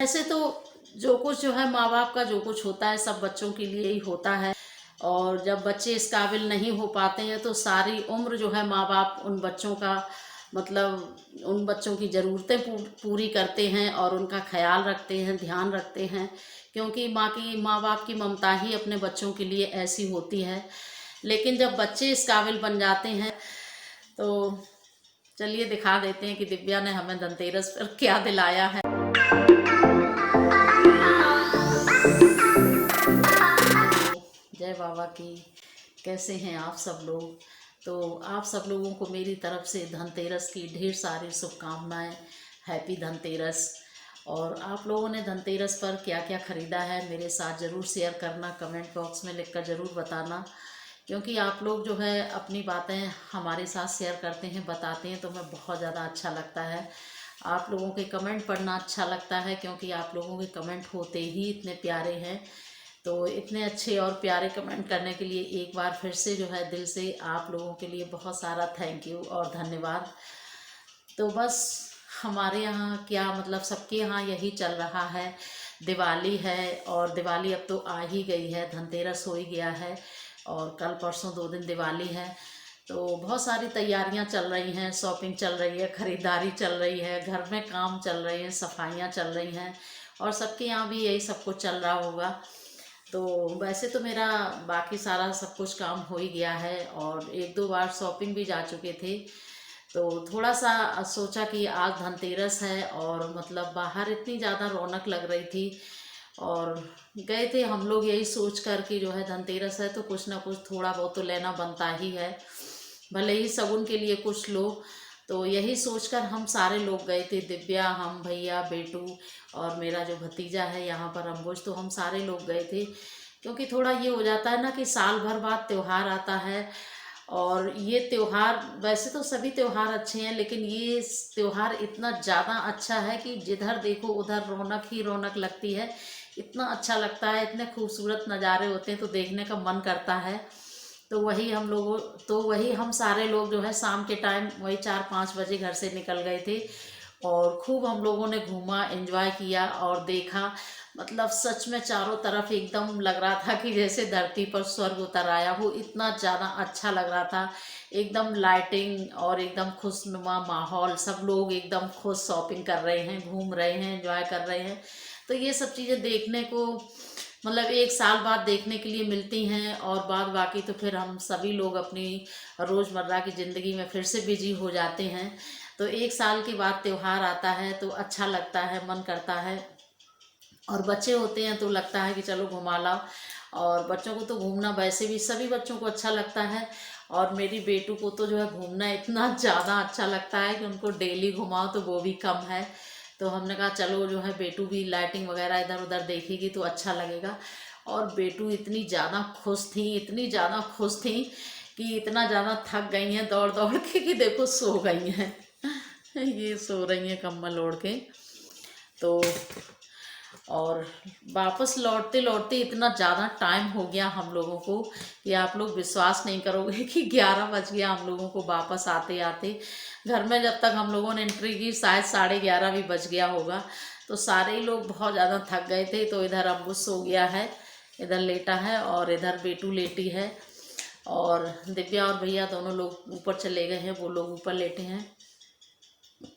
वैसे तो जो कुछ जो है माँ बाप का जो कुछ होता है सब बच्चों के लिए ही होता है। और जब बच्चे इस काबिल नहीं हो पाते हैं तो सारी उम्र जो है माँ बाप उन बच्चों का मतलब उन बच्चों की ज़रूरतें पूरी करते हैं और उनका ख्याल रखते हैं, ध्यान रखते हैं। क्योंकि माँ बाप की ममता ही अपने बच्चों के लिए ऐसी होती है। लेकिन जब बच्चे इस काबिल बन जाते हैं तो चलिए दिखा देते हैं कि दिव्या ने हमें धनतेरस पर क्या दिलाया है। जय बाबा की। कैसे हैं आप सब लोग? तो आप सब लोगों को मेरी तरफ से धनतेरस की ढेर सारी शुभकामनाएं। हैप्पी धनतेरस। और आप लोगों ने धनतेरस पर क्या क्या ख़रीदा है मेरे साथ ज़रूर शेयर करना, कमेंट बॉक्स में लिखकर ज़रूर बताना। क्योंकि आप लोग जो है अपनी बातें हमारे साथ शेयर करते हैं, बताते हैं, तो हमें बहुत ज़्यादा अच्छा लगता है। आप लोगों के कमेंट पढ़ना अच्छा लगता है क्योंकि आप लोगों के कमेंट होते ही इतने प्यारे हैं। तो इतने अच्छे और प्यारे कमेंट करने के लिए एक बार फिर से जो है दिल से आप लोगों के लिए बहुत सारा थैंक यू और धन्यवाद। तो बस हमारे यहाँ क्या मतलब सबके यहाँ यही चल रहा है। दिवाली है और दिवाली अब तो आ ही गई है, धनतेरस हो ही गया है और कल परसों 2 दिन दिवाली है। तो बहुत सारी तैयारियां चल रही हैं, शॉपिंग चल रही है, ख़रीदारी चल रही है, घर में काम चल रहे हैं, सफाइयां चल रही हैं और सबके यहाँ भी यही सब कुछ चल रहा होगा। तो वैसे तो मेरा बाकी सारा सब कुछ काम हो ही गया है और 1-2 बार शॉपिंग भी जा चुके थे। तो थोड़ा सा सोचा कि आज धनतेरस है और मतलब बाहर इतनी ज़्यादा रौनक लग रही थी और गए थे हम लोग यही सोच कर कि जो है धनतेरस है तो कुछ ना कुछ थोड़ा बहुत तो लेना बनता ही है, भले ही शगुन के लिए कुछ लो। तो यही सोचकर हम सारे लोग गए थे, दिव्या, हम, भैया, बेटू और मेरा जो भतीजा है यहाँ पर अंबुज, तो हम सारे लोग गए थे। क्योंकि थोड़ा ये हो जाता है ना कि साल भर बाद त्यौहार आता है और ये त्यौहार वैसे तो सभी त्यौहार अच्छे हैं लेकिन ये त्यौहार इतना ज़्यादा अच्छा है कि जिधर देखो उधर रौनक ही रौनक लगती है। इतना अच्छा लगता है, इतने खूबसूरत नज़ारे होते हैं तो देखने का मन करता है। तो वही हम सारे लोग जो है शाम के टाइम वही 4-5 बजे घर से निकल गए थे और खूब हम लोगों ने घूमा, एंजॉय किया और देखा। मतलब सच में चारों तरफ एकदम लग रहा था कि जैसे धरती पर स्वर्ग उतर आया हो, इतना ज़्यादा अच्छा लग रहा था। एकदम लाइटिंग और एकदम खुशनुमा माहौल, सब लोग एकदम खुश शॉपिंग कर रहे हैं, घूम रहे हैं, एंजॉय कर रहे हैं। तो ये सब चीज़ें देखने को मतलब 1 साल बाद देखने के लिए मिलती हैं और बाद बाकी तो फिर हम सभी लोग अपनी रोज़मर्रा की ज़िंदगी में फिर से बिजी हो जाते हैं। तो 1 साल के बाद त्यौहार आता है तो अच्छा लगता है, मन करता है। और बच्चे होते हैं तो लगता है कि चलो घुमा लाओ। और बच्चों को तो घूमना वैसे भी सभी बच्चों को अच्छा लगता है और मेरी बेटू को तो जो है घूमना इतना ज़्यादा अच्छा लगता है कि उनको डेली घुमाओ तो वो भी कम है। तो हमने कहा चलो जो है बेटू भी लाइटिंग वगैरह इधर उधर देखेगी तो अच्छा लगेगा। और बेटू इतनी ज़्यादा खुश थी, इतनी ज़्यादा खुश थी कि इतना ज़्यादा थक गई हैं दौड़ दौड़ के कि देखो सो गई हैं ये सो रही हैं कम्बल ओढ़ के। तो और वापस लौटते लौटते इतना ज़्यादा टाइम हो गया हम लोगों को कि आप लोग विश्वास नहीं करोगे कि 11 बज गया हम लोगों को वापस आते आते। घर में जब तक हम लोगों ने एंट्री की शायद 11:30 भी बज गया होगा। तो सारे ही लोग बहुत ज़्यादा थक गए थे। तो इधर अम्बू सो गया है, इधर लेटा है और इधर बेटू लेटी है और दिव्या और भैया दोनों लोग ऊपर चले गए हैं, वो लोग ऊपर लेटे हैं।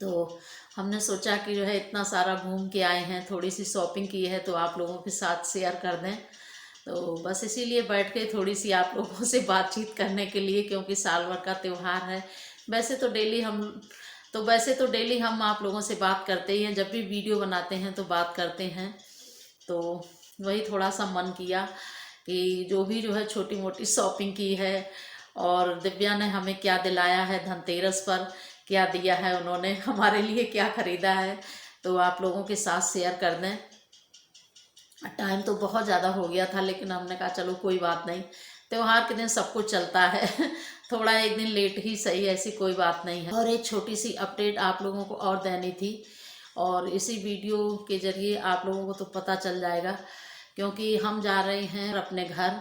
तो हमने सोचा कि जो है इतना सारा घूम के आए हैं, थोड़ी सी शॉपिंग की है तो आप लोगों के साथ शेयर कर दें। तो बस इसीलिए बैठ के थोड़ी सी आप लोगों से बातचीत करने के लिए, क्योंकि साल भर का त्यौहार है। वैसे तो डेली हम आप लोगों से बात करते ही हैं, जब भी वीडियो बनाते हैं तो बात करते हैं। तो वही थोड़ा सा मन किया कि जो है छोटी मोटी शॉपिंग की है और दिव्या ने हमें क्या दिलाया है धनतेरस पर, क्या दिया है उन्होंने हमारे लिए, क्या खरीदा है, तो आप लोगों के साथ शेयर कर दें। टाइम तो बहुत ज़्यादा हो गया था लेकिन हमने कहा चलो कोई बात नहीं, त्योहार के दिन सब कुछ चलता है थोड़ा एक दिन लेट ही सही, ऐसी कोई बात नहीं है। और एक छोटी सी अपडेट आप लोगों को और देनी थी और इसी वीडियो के ज़रिए आप लोगों को तो पता चल जाएगा क्योंकि हम जा रहे हैं अपने घर।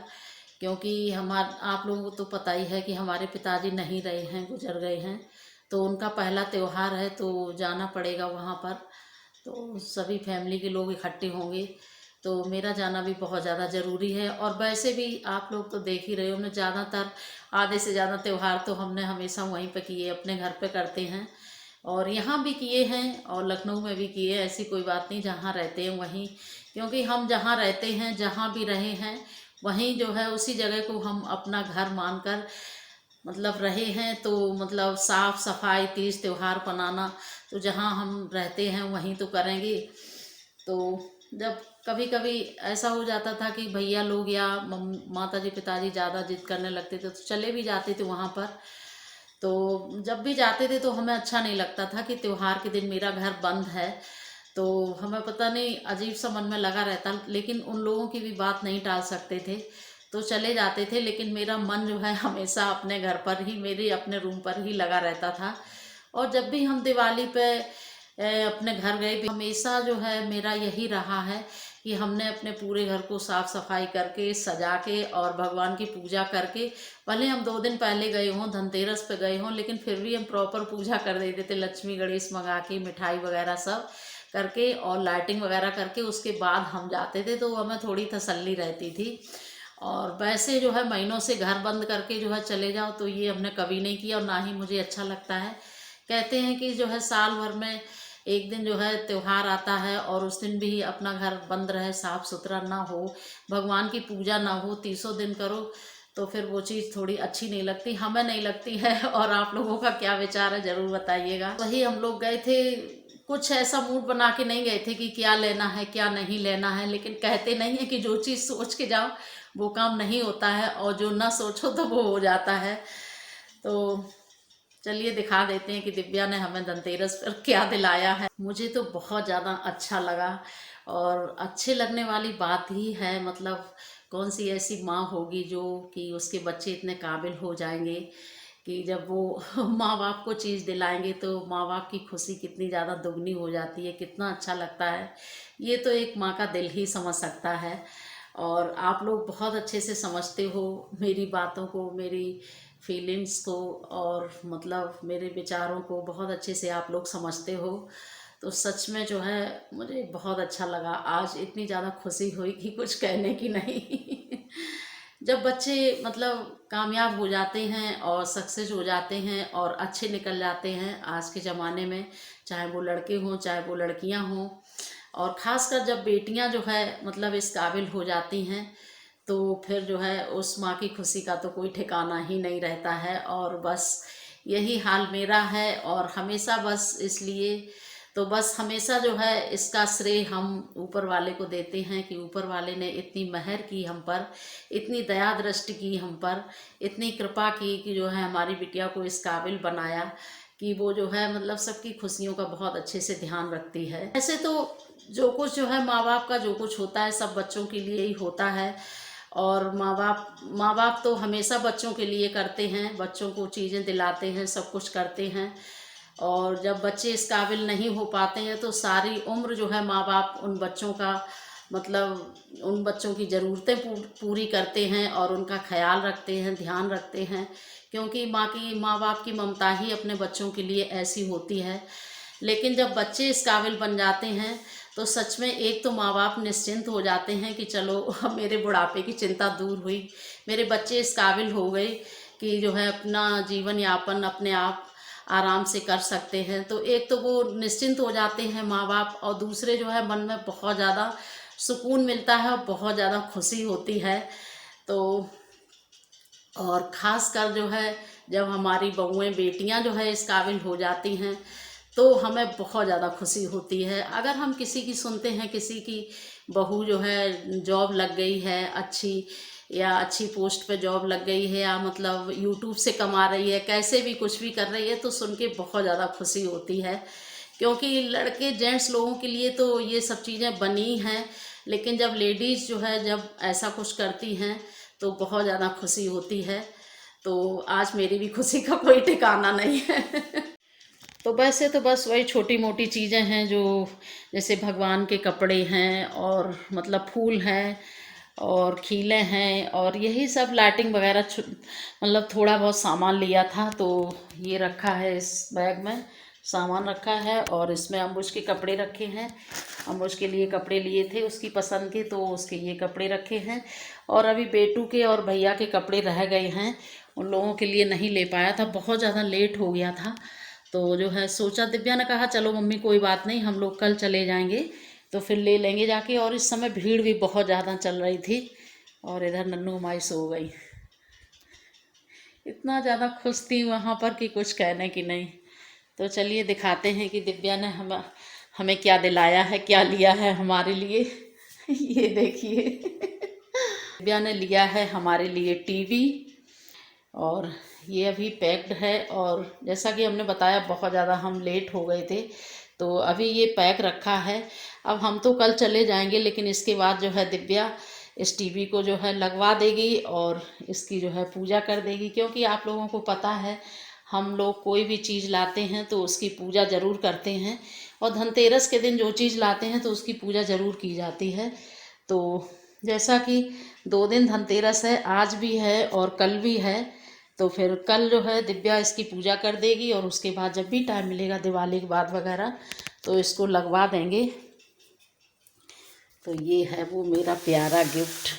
क्योंकि आप लोगों को तो पता ही है कि हमारे पिताजी नहीं रहे हैं, गुजर गए हैं। तो उनका पहला त्यौहार है तो जाना पड़ेगा वहाँ पर। तो सभी फैमिली के लोग इकट्ठे होंगे, तो मेरा जाना भी बहुत ज़्यादा ज़रूरी है। और वैसे भी आप लोग तो देख ही रहे हो, हमने ज़्यादातर आधे से ज़्यादा त्यौहार तो हमने हमेशा वहीं पे किए, अपने घर पे करते हैं। और यहाँ भी किए हैं और लखनऊ में भी किए, ऐसी कोई बात नहीं, जहाँ रहते हैं वहीं। क्योंकि हम जहाँ रहते हैं, जहाँ भी रहे हैं, वहीं जो है उसी जगह को हम अपना घर मानकर मतलब रहे हैं। तो मतलब साफ सफाई, तीज त्योहार मनाना तो जहाँ हम रहते हैं वहीं तो करेंगे। तो जब कभी कभी ऐसा हो जाता था कि भैया लोग या माता जी पिताजी ज़्यादा जिद करने लगते थे, तो चले भी जाते थे वहाँ पर। तो जब भी जाते थे तो हमें अच्छा नहीं लगता था कि त्योहार के दिन मेरा घर बंद है। तो हमें पता नहीं अजीब सा मन में लगा रहता, लेकिन उन लोगों की भी बात नहीं टाल सकते थे, तो चले जाते थे। लेकिन मेरा मन जो है हमेशा अपने घर पर ही, मेरे अपने रूम पर ही लगा रहता था। और जब भी हम दिवाली पे अपने घर गए, हमेशा जो है मेरा यही रहा है कि हमने अपने पूरे घर को साफ सफाई करके, सजा के और भगवान की पूजा करके, भले हम 2 दिन पहले गए हों, धनतेरस पे गए हों, लेकिन फिर भी हम प्रॉपर पूजा कर देते थे, लक्ष्मी गणेश मंगा के, मिठाई वगैरह सब करके और लाइटिंग वगैरह करके उसके बाद हम जाते थे, तो हमें थोड़ी तसल्ली रहती थी। और वैसे जो है महीनों से घर बंद करके जो है चले जाओ, तो ये हमने कभी नहीं किया और ना ही मुझे अच्छा लगता है। कहते हैं कि जो है साल भर में एक दिन जो है त्योहार आता है और उस दिन भी अपना घर बंद रहे, साफ सुथरा ना हो, भगवान की पूजा ना हो, 30 दिन करो, तो फिर वो चीज़ थोड़ी अच्छी नहीं लगती, हमें नहीं लगती है। और आप लोगों का क्या विचार है ज़रूर बताइएगा। वही हम लोग गए थे, कुछ ऐसा मूड बना के नहीं गए थे कि क्या लेना है क्या नहीं लेना है, लेकिन कहते नहीं है कि जो चीज़ सोच के जाओ वो काम नहीं होता है, और जो ना सोचो तो वो हो जाता है। तो चलिए दिखा देते हैं कि दिव्या ने हमें धनतेरस पर क्या दिलाया है। मुझे तो बहुत ज़्यादा अच्छा लगा, और अच्छे लगने वाली बात ही है, मतलब कौन सी ऐसी माँ होगी जो कि उसके बच्चे इतने काबिल हो जाएंगे कि जब वो माँ बाप को चीज़ दिलाएंगे तो माँ बाप की खुशी कितनी ज़्यादा दुगनी हो जाती है, कितना अच्छा लगता है। ये तो एक माँ का दिल ही समझ सकता है। और आप लोग बहुत अच्छे से समझते हो मेरी बातों को, मेरी फीलिंग्स को, और मतलब मेरे विचारों को बहुत अच्छे से आप लोग समझते हो। तो सच में जो है मुझे बहुत अच्छा लगा, आज इतनी ज़्यादा खुशी हुई कि कुछ कहने की नहीं। जब बच्चे मतलब कामयाब हो जाते हैं और सक्सेस हो जाते हैं और अच्छे निकल जाते हैं आज के ज़माने में, चाहे वो लड़के हों चाहे वो लड़कियां हों, और ख़ासकर जब बेटियां जो है मतलब इस काबिल हो जाती हैं, तो फिर जो है उस माँ की खुशी का तो कोई ठिकाना ही नहीं रहता है। और बस यही हाल मेरा है, और हमेशा बस इसलिए तो बस हमेशा जो है इसका श्रेय हम ऊपर वाले को देते हैं कि ऊपर वाले ने इतनी मेहर की हम पर, इतनी दया दृष्टि की हम पर, इतनी कृपा की कि जो है हमारी बिटिया को इस काबिल बनाया कि वो जो है मतलब सबकी खुशियों का बहुत अच्छे से ध्यान रखती है। ऐसे तो जो कुछ जो है माँ बाप का जो कुछ होता है सब बच्चों के लिए ही होता है। और माँ बाप तो हमेशा बच्चों के लिए करते हैं, बच्चों को चीज़ें दिलाते हैं, सब कुछ करते हैं। और जब बच्चे इस काबिल नहीं हो पाते हैं तो सारी उम्र जो है माँ बाप उन बच्चों का मतलब उन बच्चों की ज़रूरतें पूरी करते हैं और उनका ख्याल रखते हैं, ध्यान रखते हैं। क्योंकि माँ बाप की ममता ही अपने बच्चों के लिए ऐसी होती है। लेकिन जब बच्चे इस काबिल बन जाते हैं तो सच में एक तो माँ बाप निश्चिंत हो जाते हैं कि चलो अब मेरे बुढ़ापे की चिंता दूर हुई, मेरे बच्चे इस काबिल हो गए कि जो है अपना जीवन यापन अपने आप आराम से कर सकते हैं। तो एक तो वो निश्चिंत हो जाते हैं माँ बाप, और दूसरे जो है मन में बहुत ज़्यादा सुकून मिलता है और बहुत ज़्यादा खुशी होती है। तो और ख़ास कर जो है जब हमारी बहुएं बेटियां जो है इस काबिल हो जाती हैं तो हमें बहुत ज़्यादा खुशी होती है। अगर हम किसी की सुनते हैं, किसी की बहू जो है जॉब लग गई है अच्छी, या अच्छी पोस्ट पे जॉब लग गई है, या मतलब यूट्यूब से कमा रही है, कैसे भी कुछ भी कर रही है, तो सुन के बहुत ज़्यादा खुशी होती है। क्योंकि लड़के जेंट्स लोगों के लिए तो ये सब चीज़ें बनी हैं, लेकिन जब लेडीज़ जो है जब ऐसा कुछ करती हैं तो बहुत ज़्यादा खुशी होती है। तो आज मेरी भी खुशी का कोई ठिकाना नहीं है। तो वैसे तो बस वही छोटी मोटी चीज़ें हैं जो जैसे भगवान के कपड़े हैं और मतलब फूल हैं और खीले हैं, और यही सब लाइटिंग वगैरह मतलब थोड़ा बहुत सामान लिया था तो ये रखा है इस बैग में। सामान रखा है और इसमें अम्बुज के कपड़े रखे हैं। अम्बुज के लिए कपड़े लिए थे उसकी पसंद के, तो उसके ये कपड़े रखे हैं। और अभी बेटू के और भैया के कपड़े रह गए हैं, उन लोगों के लिए नहीं ले पाया था, बहुत ज़्यादा लेट हो गया था। तो जो है सोचा, दिव्या ने कहा चलो मम्मी कोई बात नहीं, हम लोग कल चले जाएंगे तो फिर ले लेंगे जाके। और इस समय भीड़ भी बहुत ज़्यादा चल रही थी। और इधर नन्नू माई सो गई, इतना ज़्यादा खुश थी वहाँ पर कि कुछ कहने की नहीं। तो चलिए दिखाते हैं कि दिव्या ने हमें क्या दिलाया है, क्या लिया है हमारे लिए। ये देखिए, दिव्या ने लिया है हमारे लिए टीवी, और ये अभी पैक्ड है। और जैसा कि हमने बताया बहुत ज़्यादा हम लेट हो गए थे, तो अभी ये पैक रखा है। अब हम तो कल चले जाएंगे, लेकिन इसके बाद जो है दिव्या इस टीवी को जो है लगवा देगी और इसकी जो है पूजा कर देगी। क्योंकि आप लोगों को पता है, हम लोग कोई भी चीज़ लाते हैं तो उसकी पूजा ज़रूर करते हैं, और धनतेरस के दिन जो चीज़ लाते हैं तो उसकी पूजा ज़रूर की जाती है। तो जैसा कि 2 दिन धनतेरस है, आज भी है और कल भी है, तो फिर कल जो है दिव्या इसकी पूजा कर देगी और उसके बाद जब भी टाइम मिलेगा दिवाली के बाद वगैरह तो इसको लगवा देंगे। तो ये है वो मेरा प्यारा गिफ्ट।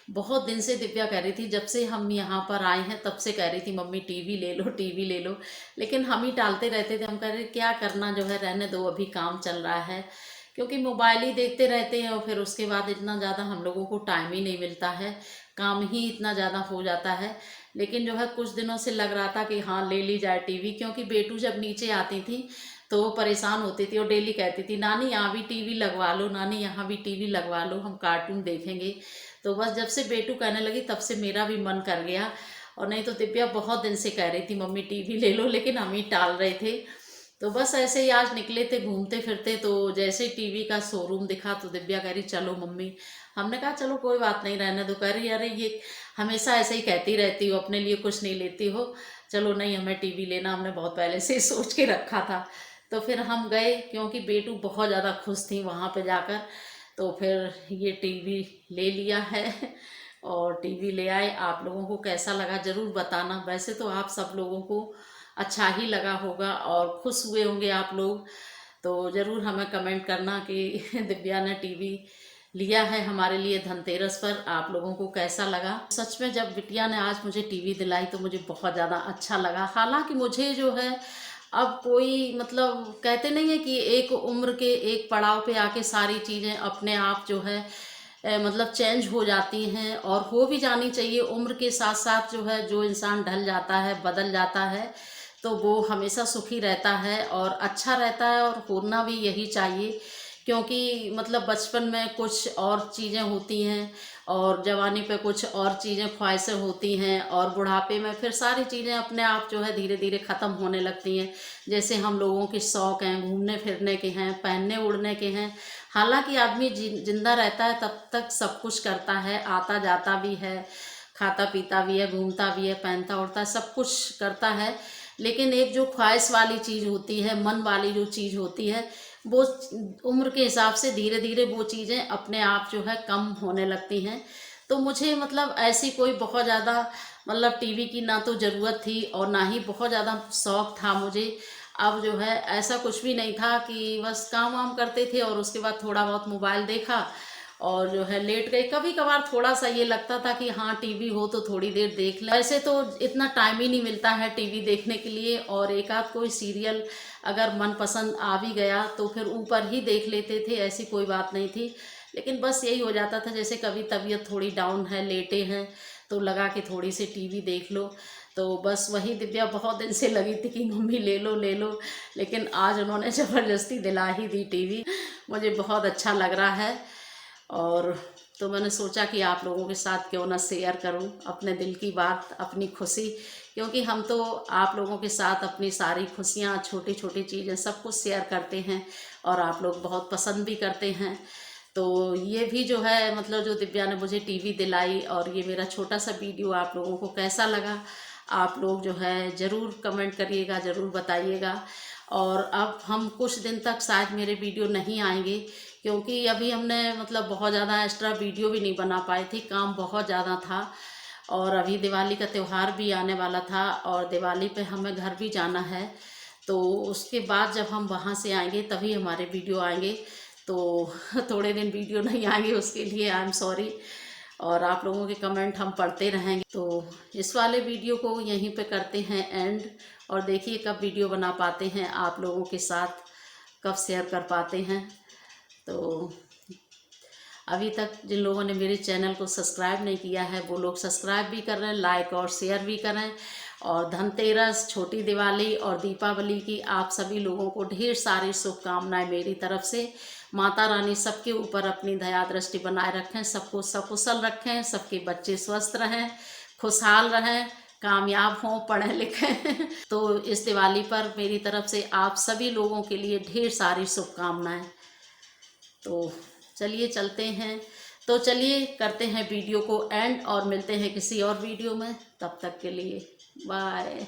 बहुत दिन से दिव्या कह रही थी, जब से हम यहाँ पर आए हैं तब से कह रही थी मम्मी टीवी ले लो, टीवी ले लो। लेकिन हम ही टालते रहते थे, हम कह रहे क्या करना, जो है रहने दो, अभी काम चल रहा है। क्योंकि मोबाइल ही देखते रहते हैं और फिर उसके बाद इतना ज़्यादा हम लोगों को टाइम ही नहीं मिलता है, काम ही इतना ज़्यादा हो जाता है। लेकिन जो है कुछ दिनों से लग रहा था कि हाँ ले ली जाए टीवी। क्योंकि बेटू जब नीचे आती थी तो वो परेशान होती थी और डेली कहती थी नानी यहाँ भी टीवी लगवा लो, नानी यहाँ भी टीवी लगवा लो, हम कार्टून देखेंगे। तो बस जब से बेटू कहने लगी तब से मेरा भी मन कर गया। और नहीं तो दिव्या बहुत दिन से कह रही थी मम्मी टीवी ले लो, लेकिन हम ही टाल रहे थे। तो बस ऐसे ही आज निकले थे घूमते फिरते, तो जैसे ही टीवी का शोरूम दिखा तो दिव्या कह रही चलो मम्मी। हमने कहा चलो कोई बात नहीं, रहने दो। कह रही अरे ये हमेशा ऐसे ही कहती रहती हो, अपने लिए कुछ नहीं लेती हो, चलो नहीं हमें टीवी लेना, हमने बहुत पहले से ही सोच के रखा था। तो फिर हम गए, क्योंकि बेटू बहुत ज़्यादा खुश थी वहाँ पे जाकर। तो फिर ये टीवी ले लिया है और टीवी ले आए। आप लोगों को कैसा लगा ज़रूर बताना। वैसे तो आप सब लोगों को अच्छा ही लगा होगा और खुश हुए होंगे आप लोग, तो ज़रूर हमें कमेंट करना कि दिव्या ने टीवी लिया है हमारे लिए धनतेरस पर, आप लोगों को कैसा लगा। सच में जब बिटिया ने आज मुझे टीवी दिलाई तो मुझे बहुत ज़्यादा अच्छा लगा। हालांकि मुझे जो है अब कोई मतलब कहते नहीं है कि एक उम्र के एक पड़ाव पे आके सारी चीज़ें अपने आप जो है मतलब चेंज हो जाती हैं, और हो भी जानी चाहिए। उम्र के साथ साथ जो है जो इंसान ढल जाता है, बदल जाता है, तो वो हमेशा सुखी रहता है और अच्छा रहता है, और होना भी यही चाहिए। क्योंकि मतलब बचपन में कुछ और चीज़ें होती हैं और जवानी पे कुछ और चीज़ें ख्वाहिशें होती हैं, और बुढ़ापे में फिर सारी चीज़ें अपने आप जो है धीरे धीरे ख़त्म होने लगती हैं। जैसे हम लोगों के शौक़ हैं, घूमने फिरने के हैं, पहनने उड़ने के हैं। हालांकि आदमी जिंदा रहता है तब तक सब कुछ करता है, आता जाता भी है, खाता पीता भी है, घूमता भी है, पहनता उड़ता है, सब कुछ करता है। लेकिन एक जो ख्वाहिश वाली चीज़ होती है, मन वाली जो चीज़ होती है, वो उम्र के हिसाब से धीरे धीरे वो चीज़ें अपने आप जो है कम होने लगती हैं। तो मुझे मतलब ऐसी कोई बहुत ज़्यादा मतलब टीवी की ना तो ज़रूरत थी और ना ही बहुत ज़्यादा शौक़ था मुझे। अब जो है ऐसा कुछ भी नहीं था, कि बस काम वाम करते थे और उसके बाद थोड़ा बहुत मोबाइल देखा और जो है लेट गए। कभी कभार थोड़ा सा ये लगता था कि हाँ टीवी हो तो थोड़ी देर देख लें। वैसे तो इतना टाइम ही नहीं मिलता है टीवी देखने के लिए, और एक आध कोई सीरियल अगर मनपसंद आ भी गया तो फिर ऊपर ही देख लेते थे, ऐसी कोई बात नहीं थी। लेकिन बस यही हो जाता था, जैसे कभी तबीयत थोड़ी डाउन है, लेटे हैं, तो लगा कि थोड़ी सी टीवी देख लो। तो बस वही दिव्या बहुत दिन से लगी थी कि मम्मी ले लो ले लो, लेकिन आज उन्होंने ज़बरदस्ती दिला ही दी टीवी। मुझे बहुत अच्छा लग रहा है, और तो मैंने सोचा कि आप लोगों के साथ क्यों ना शेयर करूं अपने दिल की बात, अपनी खुशी। क्योंकि हम तो आप लोगों के साथ अपनी सारी खुशियां, छोटी छोटी चीज़ें सब कुछ शेयर करते हैं, और आप लोग बहुत पसंद भी करते हैं। तो ये भी जो है मतलब जो दिव्या ने मुझे टीवी दिलाई, और ये मेरा छोटा सा वीडियो आप लोगों को कैसा लगा, आप लोग जो है ज़रूर कमेंट करिएगा, ज़रूर बताइएगा। और अब हम कुछ दिन तक शायद मेरे वीडियो नहीं आएंगे, क्योंकि अभी हमने मतलब बहुत ज़्यादा एक्स्ट्रा वीडियो भी नहीं बना पाई थी, काम बहुत ज़्यादा था। और अभी दिवाली का त्यौहार भी आने वाला था और दिवाली पे हमें घर भी जाना है। तो उसके बाद जब हम वहाँ से आएंगे तभी हमारे वीडियो आएंगे। तो थोड़े दिन वीडियो नहीं आएंगे, उसके लिए आई एम सॉरी। और आप लोगों के कमेंट हम पढ़ते रहेंगे। तो इस वाले वीडियो को यहीं पे करते हैं एंड। और देखिए कब वीडियो बना पाते हैं आप लोगों के साथ, कब शेयर कर पाते हैं। तो अभी तक जिन लोगों ने मेरे चैनल को सब्सक्राइब नहीं किया है वो लोग सब्सक्राइब भी कर रहे हैं, लाइक और शेयर भी करें। और धनतेरस, छोटी दिवाली और दीपावली की आप सभी लोगों को ढेर सारी शुभकामनाएं मेरी तरफ से। माता रानी सबके ऊपर अपनी दया दृष्टि बनाए रखें, सबको सकुशल रखें, सबके बच्चे स्वस्थ रहें, खुशहाल रहें, कामयाब हों, पढ़ें लिखें। तो इस दिवाली पर मेरी तरफ से आप सभी लोगों के लिए ढेर सारी शुभकामनाएं। तो चलिए चलते हैं। तो चलिए करते हैं वीडियो को एंड और मिलते हैं किसी और वीडियो में। तब तक के लिए बाय।